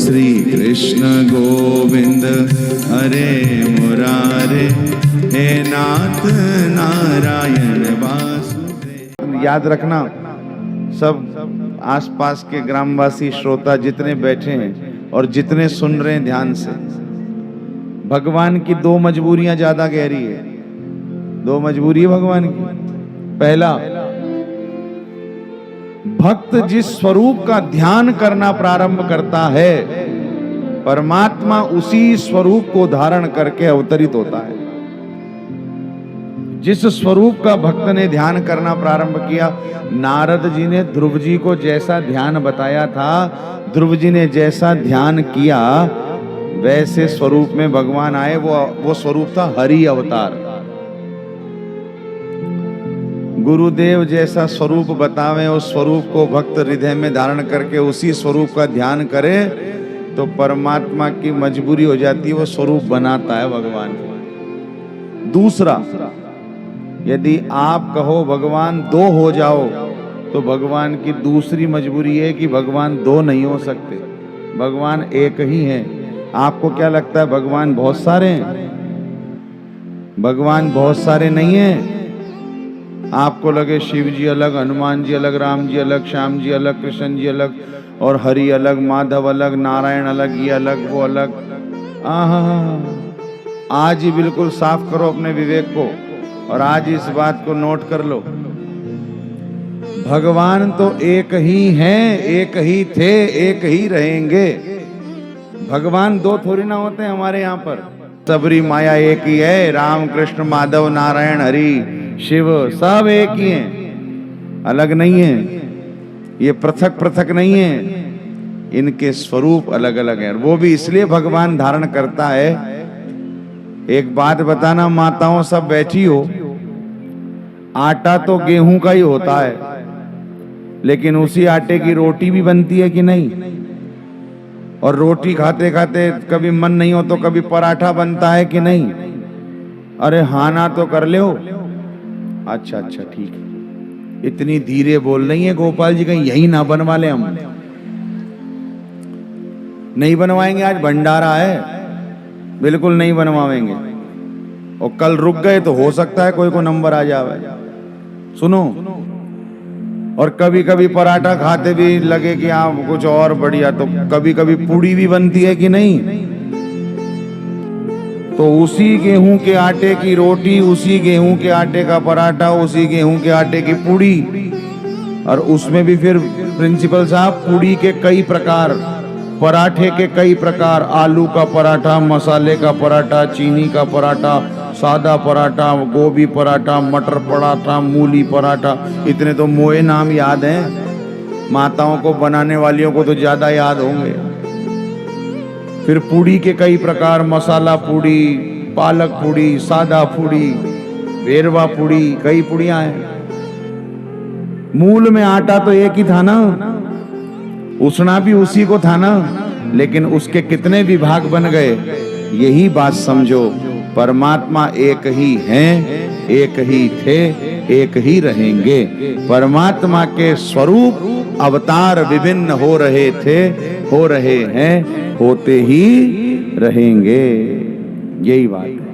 श्री कृष्ण गोविंद हरे मुरारे, हे नाथ नारायण वासुदेव। याद रखना, सब आसपास के ग्रामवासी श्रोता जितने बैठे हैं और जितने सुन रहे हैं ध्यान से, भगवान की दो मजबूरियां ज्यादा गहरी है। दो मजबूरी है भगवान की। पहला, भक्त जिस स्वरूप का ध्यान करना प्रारंभ करता है, परमात्मा उसी स्वरूप को धारण करके अवतरित होता है। जिस स्वरूप का भक्त ने ध्यान करना प्रारंभ किया, नारद जी ने ध्रुव जी को जैसा ध्यान बताया था, ध्रुव जी ने जैसा ध्यान किया, वैसे स्वरूप में भगवान आए। वो स्वरूप था हरि अवतार। गुरुदेव जैसा स्वरूप बतावे, उस स्वरूप को भक्त हृदय में धारण करके उसी स्वरूप का ध्यान करे, तो परमात्मा की मजबूरी हो जाती है, वो स्वरूप बनाता है भगवान। दूसरा, यदि आप कहो भगवान दो हो जाओ, तो भगवान की दूसरी मजबूरी है कि भगवान दो नहीं हो सकते, भगवान एक ही है। आपको क्या लगता है भगवान बहुत सारे हैं? भगवान बहुत सारे नहीं हैं। आपको लगे शिव जी अलग, हनुमान जी अलग, राम जी अलग, श्याम जी अलग, कृष्ण जी अलग, और हरि अलग, माधव अलग, नारायण अलग, ये अलग, वो अलग। आज ही बिल्कुल साफ करो अपने विवेक को, और आज इस बात को नोट कर लो, भगवान तो एक ही हैं, एक ही थे, एक ही रहेंगे। भगवान दो थोड़ी ना होते हैं हमारे यहाँ पर। सबरी माया एक ही है, राम कृष्ण माधव नारायण हरि शिव सब एक ही हैं, अलग नहीं है। ये पृथक पृथक नहीं है, इनके स्वरूप अलग अलग हैं। वो भी इसलिए भगवान धारण करता है। एक बात बताना, माताओं सब बैठी हो, आटा तो गेहूं का ही होता है, लेकिन उसी आटे की रोटी भी बनती है कि नहीं? और रोटी खाते खाते कभी मन नहीं हो तो कभी पराठा बनता है कि नहीं? अरे हाँ ना तो कर लो। अच्छा अच्छा ठीक है। इतनी धीरे बोल रही है गोपाल जी, कहीं यही ना बनवा ले। हम नहीं बनवाएंगे, आज भंडारा है, बिल्कुल नहीं बनवाएंगे। और कल रुक गए तो हो सकता है कोई को नंबर आ जाए। सुनो, और कभी कभी पराठा खाते भी लगे कि हाँ कुछ और बढ़िया, तो कभी कभी पूड़ी भी बनती है कि नहीं? तो उसी गेहूं के आटे की रोटी, उसी गेहूं के आटे का पराठा, उसी गेहूं के आटे की पूड़ी, और उसमें भी फिर प्रिंसिपल साहब पूड़ी के कई प्रकार, पराठे के कई प्रकार, आलू का पराठा, मसाले का पराठा, चीनी का पराठा, सादा पराठा, गोभी पराठा, मटर पराठा, मूली पराठा। इतने तो मोए नाम याद हैं, माताओं को बनाने वालियों को तो ज्यादा याद होंगे। फिर पूड़ी के कई प्रकार, मसाला पूड़ी, पालक पूड़ी, सादा पूड़ी, वेरवा पूड़ी, कई पूड़ियां हैं। मूल में आटा तो एक ही था ना, उसना भी उसी को था ना, लेकिन उसके कितने विभाग बन गए। यही बात समझो, परमात्मा एक ही हैं, एक ही थे, एक ही रहेंगे। परमात्मा के स्वरूप अवतार विभिन्न हो रहे थे, हो रहे हैं, होते ही रहेंगे। यही बात है।